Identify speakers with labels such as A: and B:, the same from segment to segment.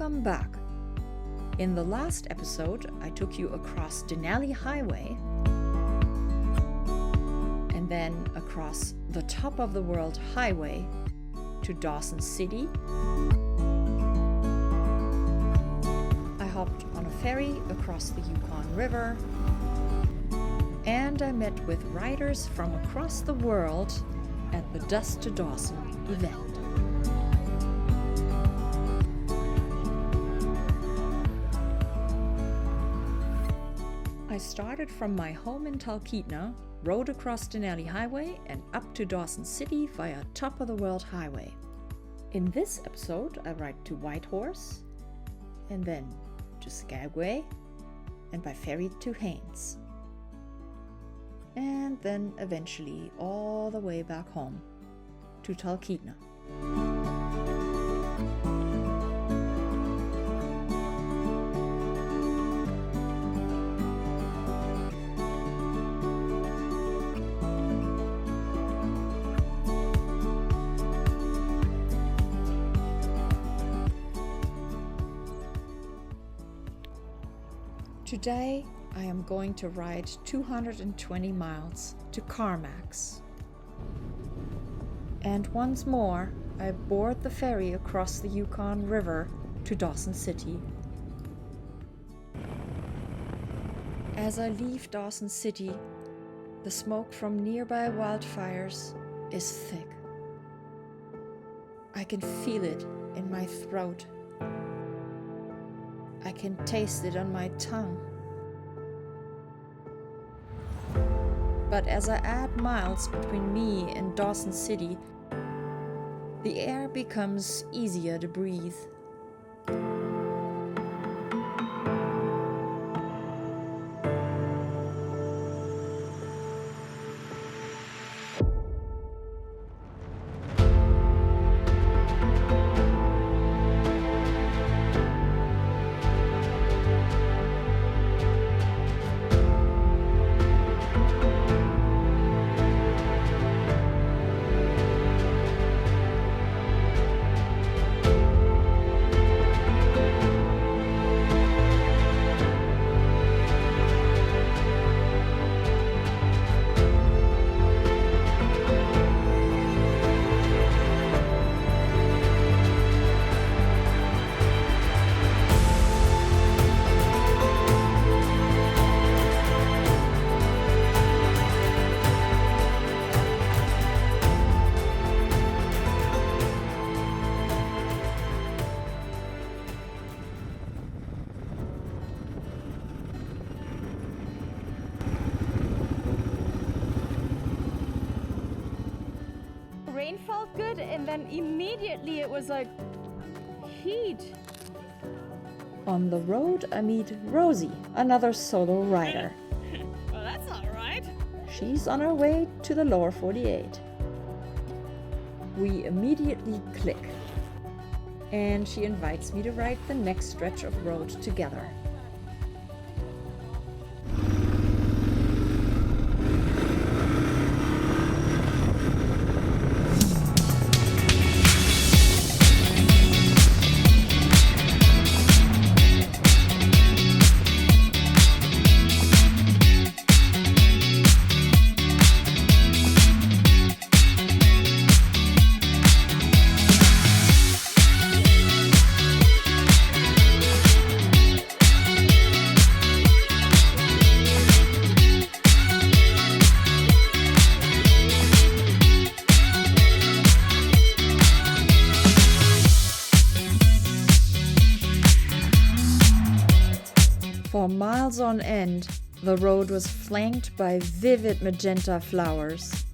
A: Welcome back. In the last episode, I took you across Denali Highway and then across the top of the world highway to Dawson City. I hopped on a ferry across the Yukon River, and I met with riders from across the world at the Dust to Dawson event. I started from my home in Talkeetna, rode across Denali Highway and up to Dawson City via Top of the World Highway. In this episode, I ride to Whitehorse, and then to Skagway, and by ferry to Haines. And then eventually all the way back home to Talkeetna. Today, I am going to ride 220 miles to Carmacks. And once more, I board the ferry across the Yukon River to Dawson City. As I leave Dawson City, the smoke from nearby wildfires is thick. I can feel it in my throat. I can taste it on my tongue. But as I add miles between me and Dawson City, the air becomes easier to breathe.
B: Rain felt good, and then immediately it was like heat.
A: On the road, I meet Rosie, another solo rider.
B: Well, that's not right.
A: She's on her way to the lower 48. We immediately click, and she invites me to ride the next stretch of road together. For miles on end, the road was flanked by vivid magenta flowers.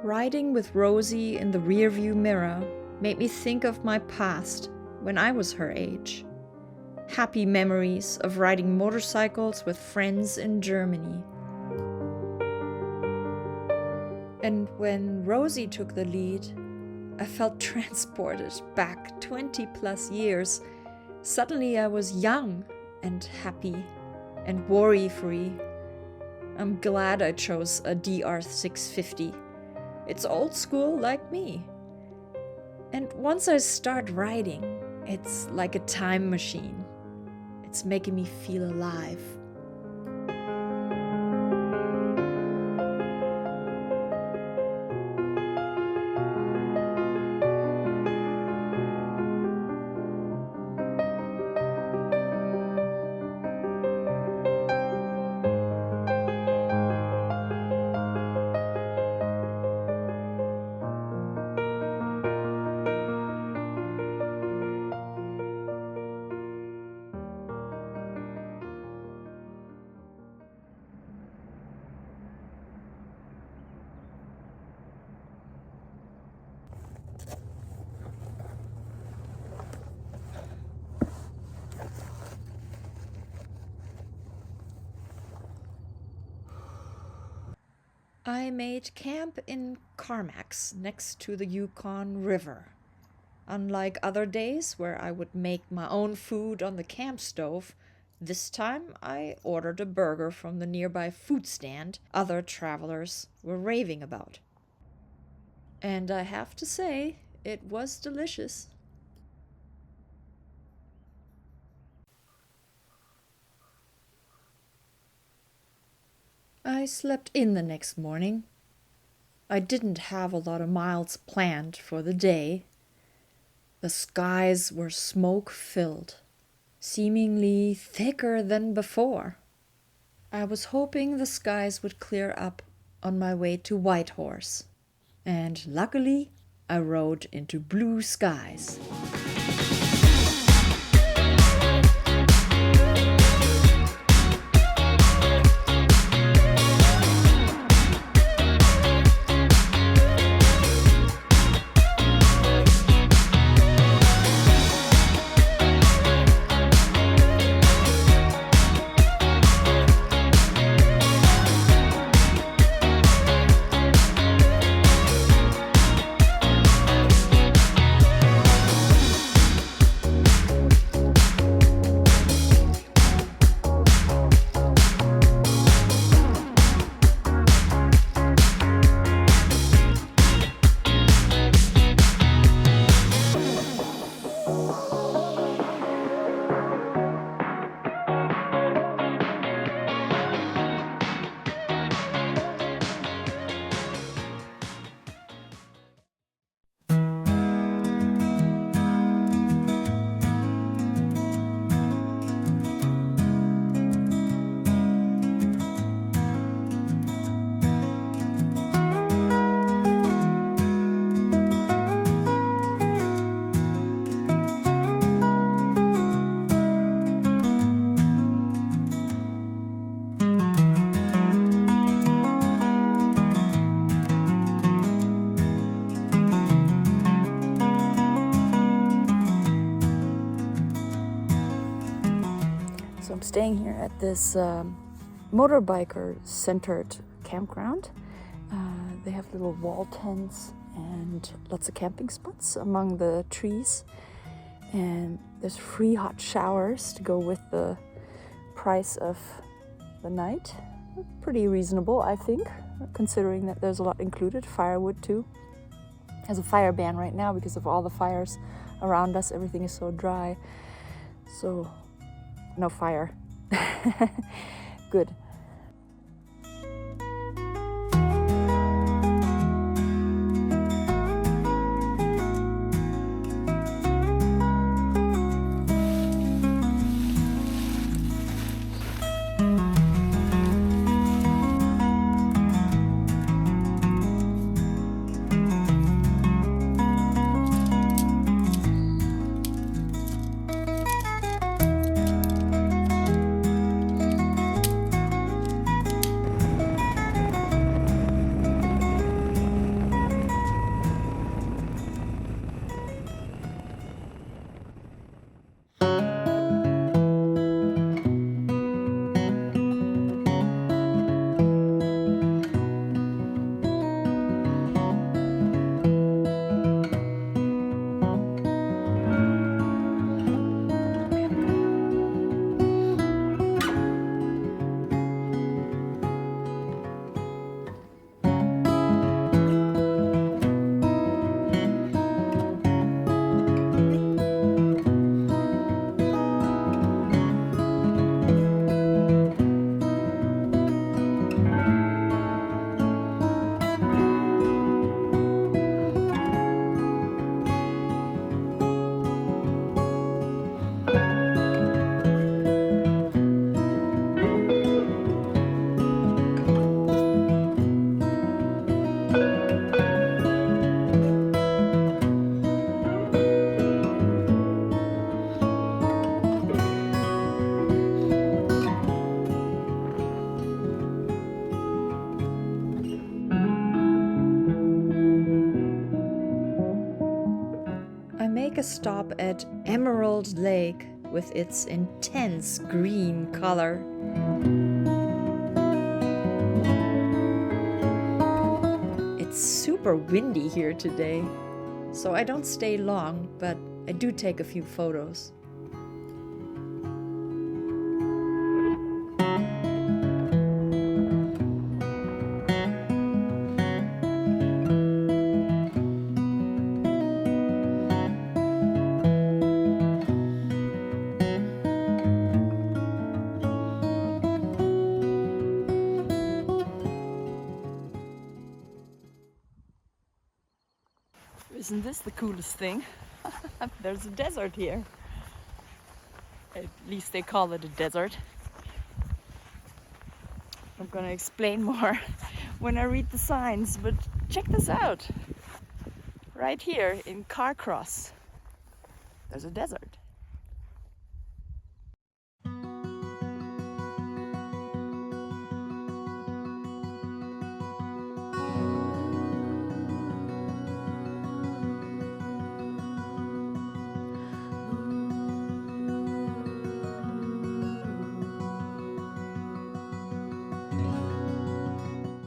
A: Riding with Rosie in the rearview mirror made me think of my past when I was her age. Happy memories of riding motorcycles with friends in Germany. And when Rosie took the lead, I felt transported back 20 plus years. Suddenly I was young and happy and worry-free. I'm glad I chose a DR650. It's old school like me. And once I start riding, it's like a time machine. It's making me feel alive. I made camp in Carmacks next to the Yukon River. Unlike other days where I would make my own food on the camp stove, this time I ordered a burger from the nearby food stand other travelers were raving about. And I have to say, it was delicious. I slept in the next morning. I didn't have a lot of miles planned for the day. The skies were smoke-filled, seemingly thicker than before. I was hoping the skies would clear up on my way to Whitehorse, and luckily I rode into blue skies. So I'm staying here at this motorbiker-centered campground. They have little wall tents and lots of camping spots among the trees. And there's free hot showers to go with the price of the night. Pretty reasonable, I think, considering that there's a lot included. Firewood too. There's a fire ban right now because of all the fires around us. Everything is so dry. So no fire. Good. make a stop at Emerald Lake with its intense green color. It's super windy here today, so I don't stay long, but I do take a few photos.
C: Isn't this the coolest thing? There's a desert here. At least they call it a desert. I'm gonna explain more when I read the signs, but check this out. Right here in Carcross, there's a desert.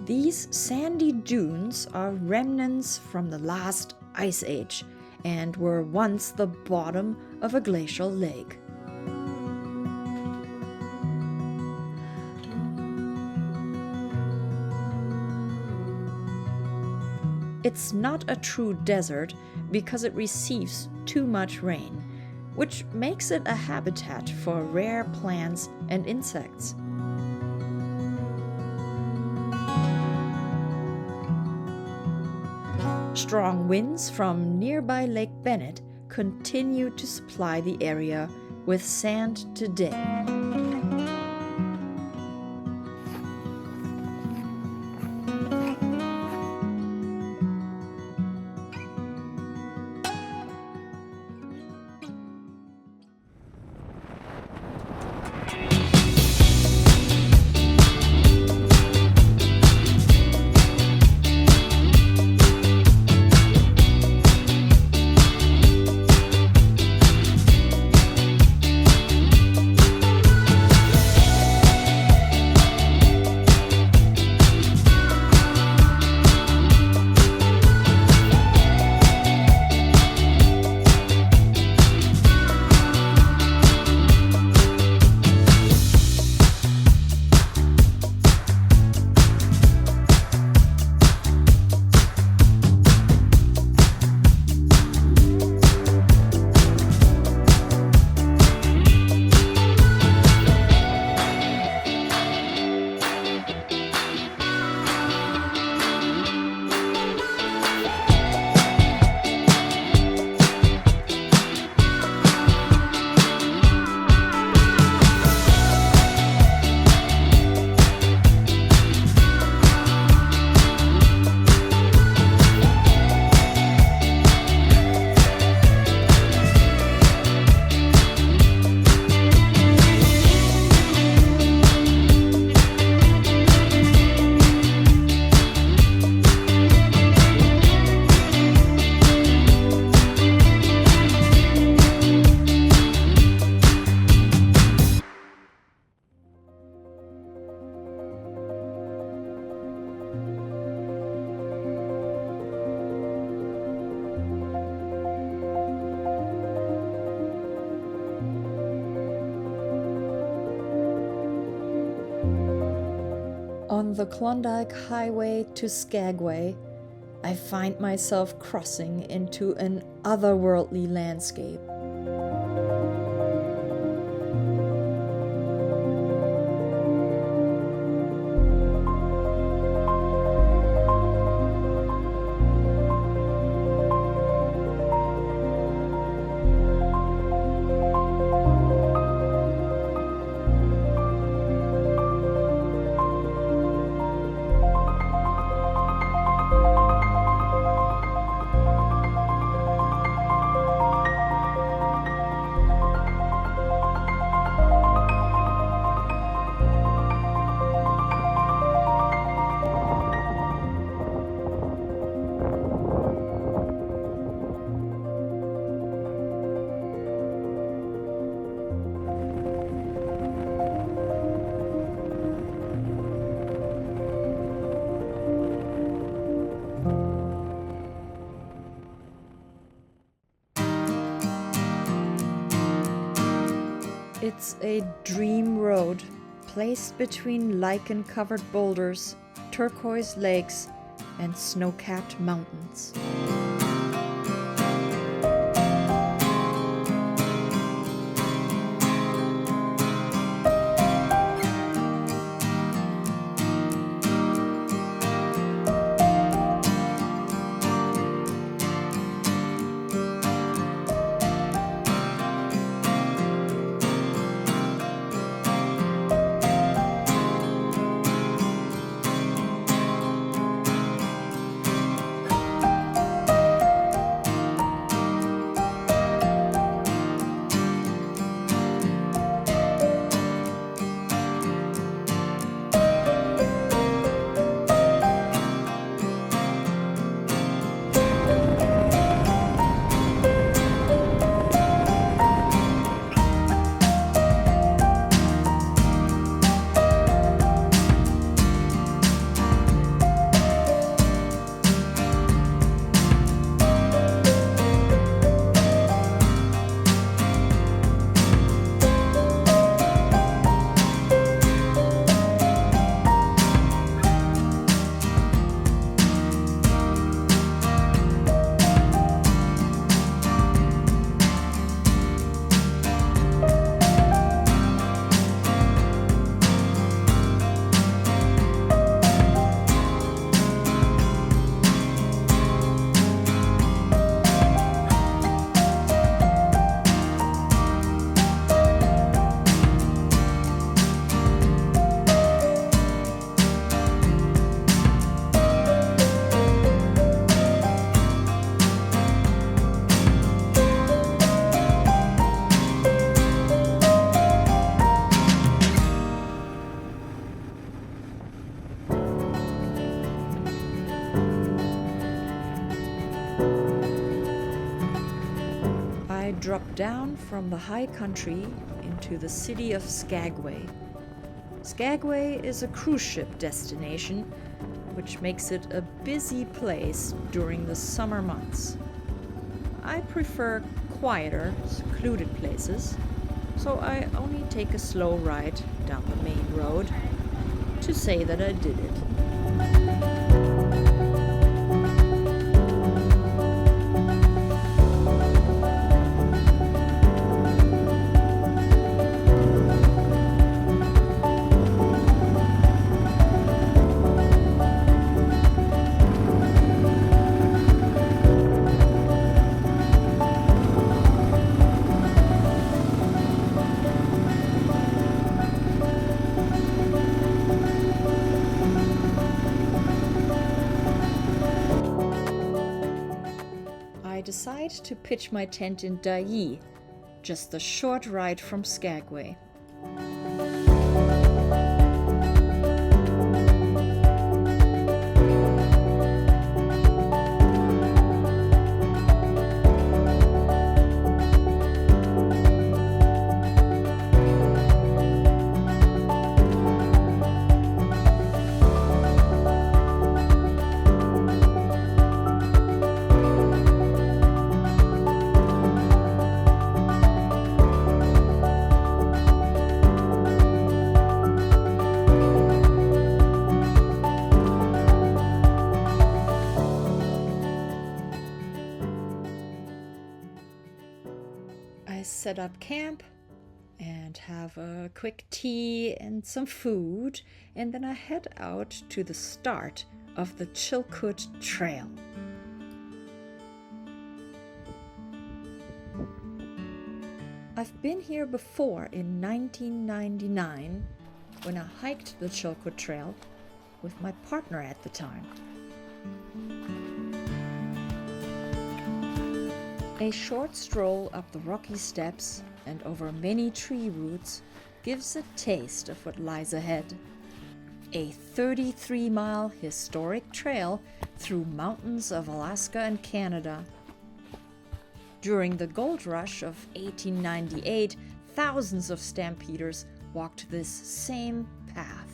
A: These sandy dunes are remnants from the last ice age and were once the bottom of a glacial lake. It's not a true desert because it receives too much rain, which makes it a habitat for rare plants and insects. Strong winds from nearby Lake Bennett continue to supply the area with sand today. On the Klondike highway to Skagway, I find myself crossing into an otherworldly landscape. It's a dream road, placed between lichen-covered boulders, turquoise lakes, and snow-capped mountains. I dropped down from the high country into the city of Skagway. Skagway is a cruise ship destination, which makes it a busy place during the summer months. I prefer quieter, secluded places, so I only take a slow ride down the main road to say that I did it. I decide to pitch my tent in Dyea, just a short ride from Skagway. I set up camp and have a quick tea and some food, and then I head out to the start of the Chilkat Trail. I've been here before in 1999 when I hiked the Chilkat Trail with my partner at the time. A short stroll up the rocky steps and over many tree roots gives a taste of what lies ahead. A 33-mile historic trail through mountains of Alaska and Canada. During the gold rush of 1898, thousands of stampeders walked this same path.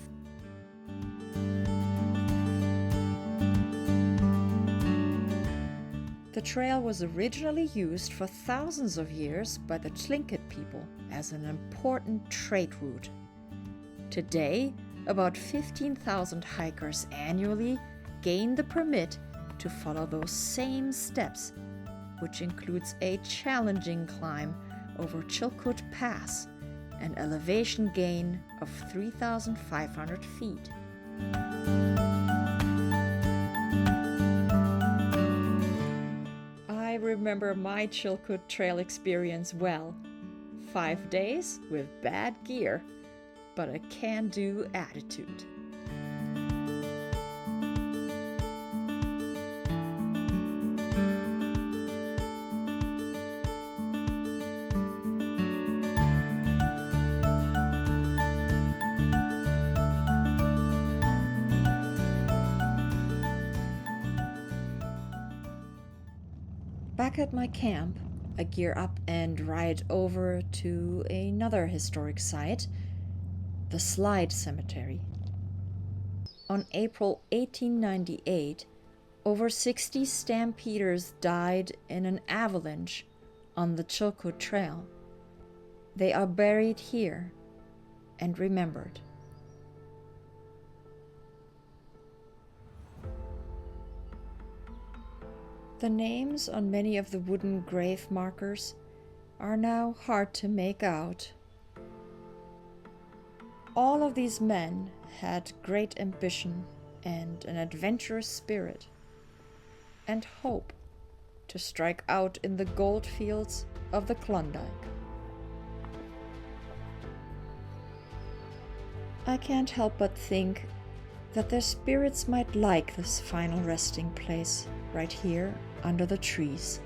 A: The trail was originally used for thousands of years by the Chilkat people as an important trade route. Today, about 15,000 hikers annually gain the permit to follow those same steps, which includes a challenging climb over Chilkat Pass, an elevation gain of 3,500 feet. I remember my Chilkat trail experience well. 5 days with bad gear, but a can-do attitude. Back at my camp, I gear up and ride over to another historic site, the Slide Cemetery. On April 1898, over 60 stampeders died in an avalanche on the Chilkat Trail. They are buried here and remembered. The names on many of the wooden grave markers are now hard to make out. All of these men had great ambition and an adventurous spirit, and hope to strike out in the gold fields of the Klondike. I can't help but think that their spirits might like this final resting place right here under the trees.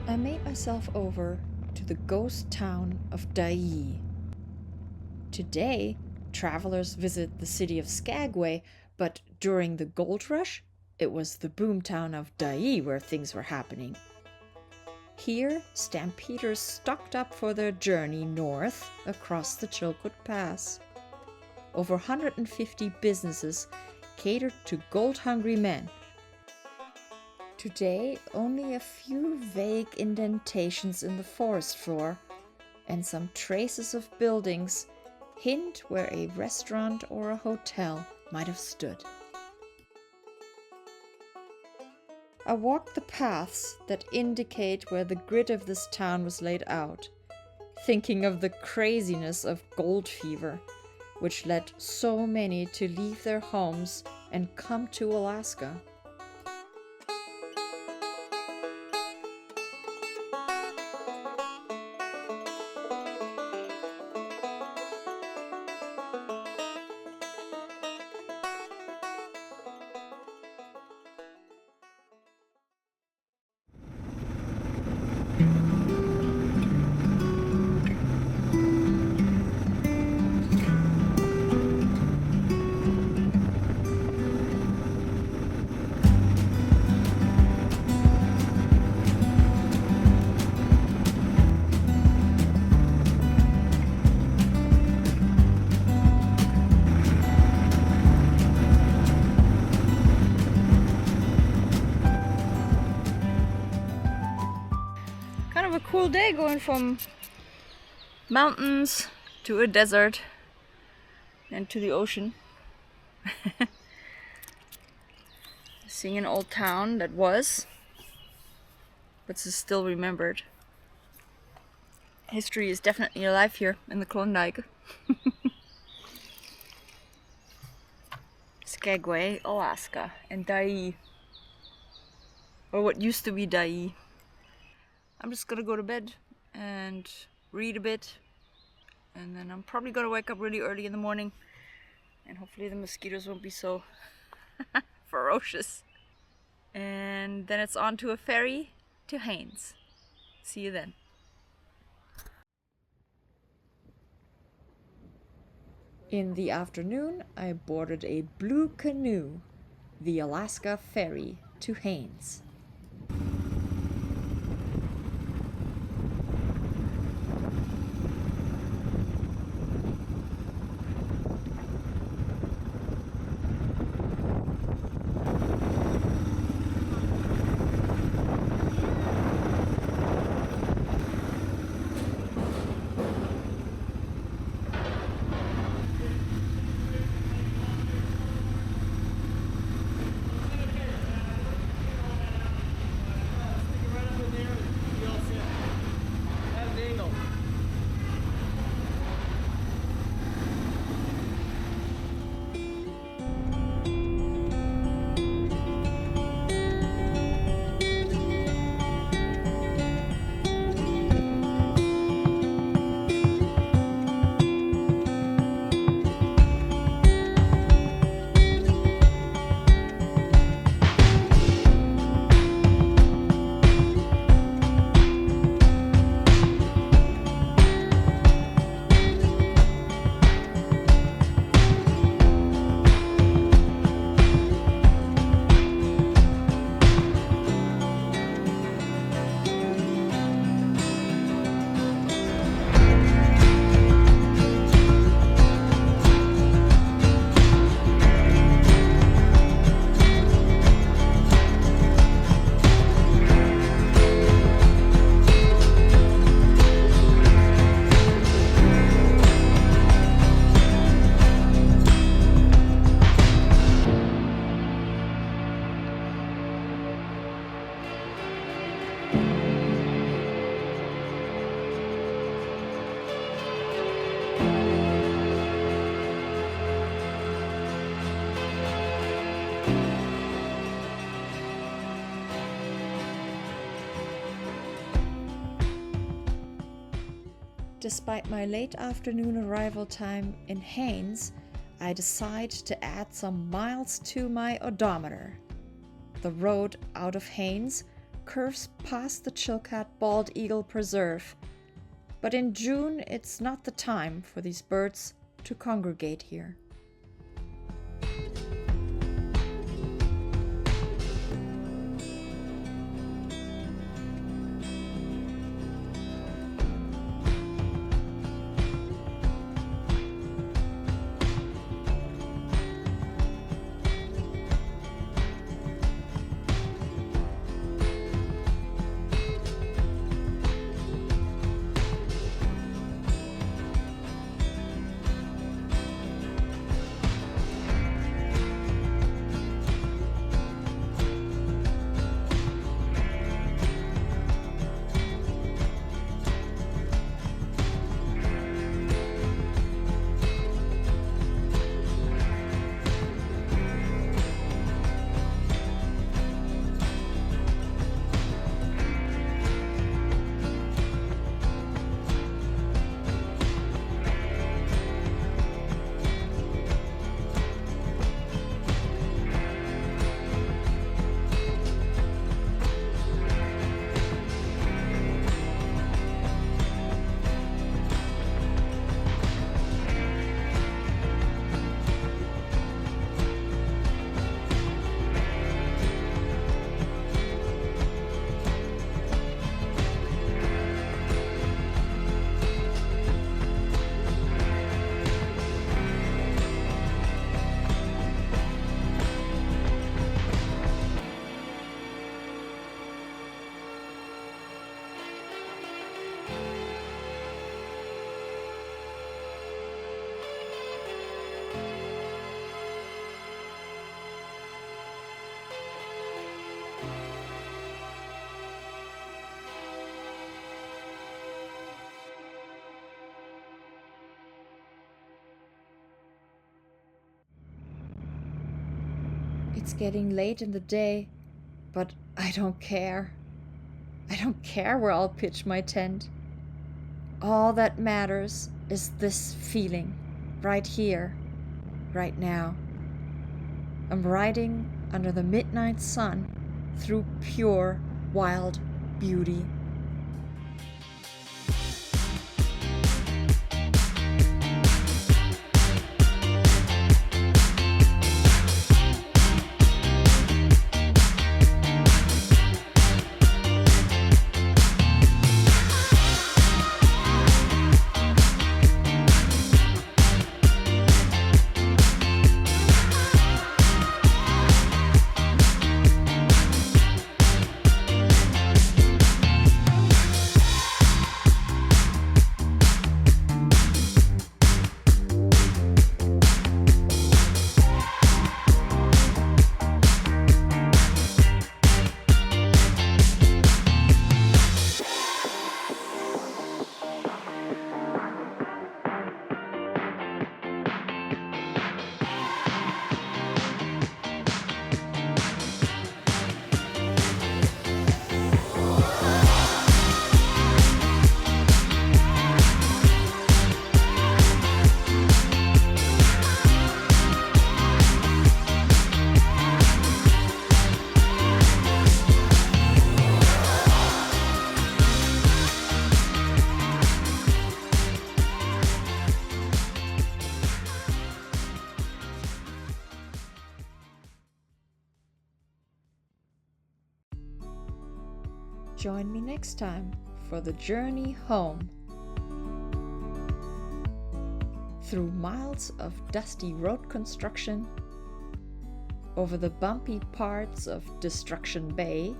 A: I made myself over to the ghost town of Dyea. Today, travelers visit the city of Skagway, but during the gold rush, it was the boomtown of Dyea where things were happening. Here, stampeders stocked up for their journey north across the Chilkat Pass. Over 150 businesses catered to gold-hungry men. Today, only a few vague indentations in the forest floor and some traces of buildings hint where a restaurant or a hotel might have stood. I walked the paths that indicate where the grid of this town was laid out, thinking of the craziness of gold fever, which led so many to leave their homes and come to Alaska.
C: A cool day going from mountains to a desert and to the ocean. Seeing an old town that was, but is still remembered. History is definitely alive here in the Klondike. Skagway, Alaska, and Dyea, or what used to be Dyea. I'm just gonna go to bed and read a bit, and then I'm probably gonna wake up really early in the morning, and hopefully the mosquitoes won't be so ferocious. And then it's on to a ferry to Haines. See you then.
A: In the afternoon, I boarded a blue canoe, the Alaska ferry to Haines. Despite my late afternoon arrival time in Haines, I decide to add some miles to my odometer. The road out of Haines curves past the Chilkat Bald Eagle Preserve, but in June it's not the time for these birds to congregate here. It's getting late in the day, but I don't care. I don't care where I'll pitch my tent. All that matters is this feeling, right here, right now. I'm riding under the midnight sun through pure, wild beauty. Join me next time for the journey home. Through miles of dusty road construction, over the bumpy parts of Destruction Bay,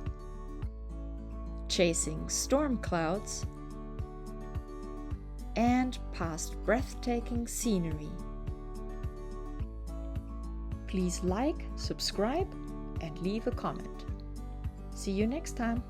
A: chasing storm clouds, and past breathtaking scenery. Please like, subscribe, and leave a comment. See you next time.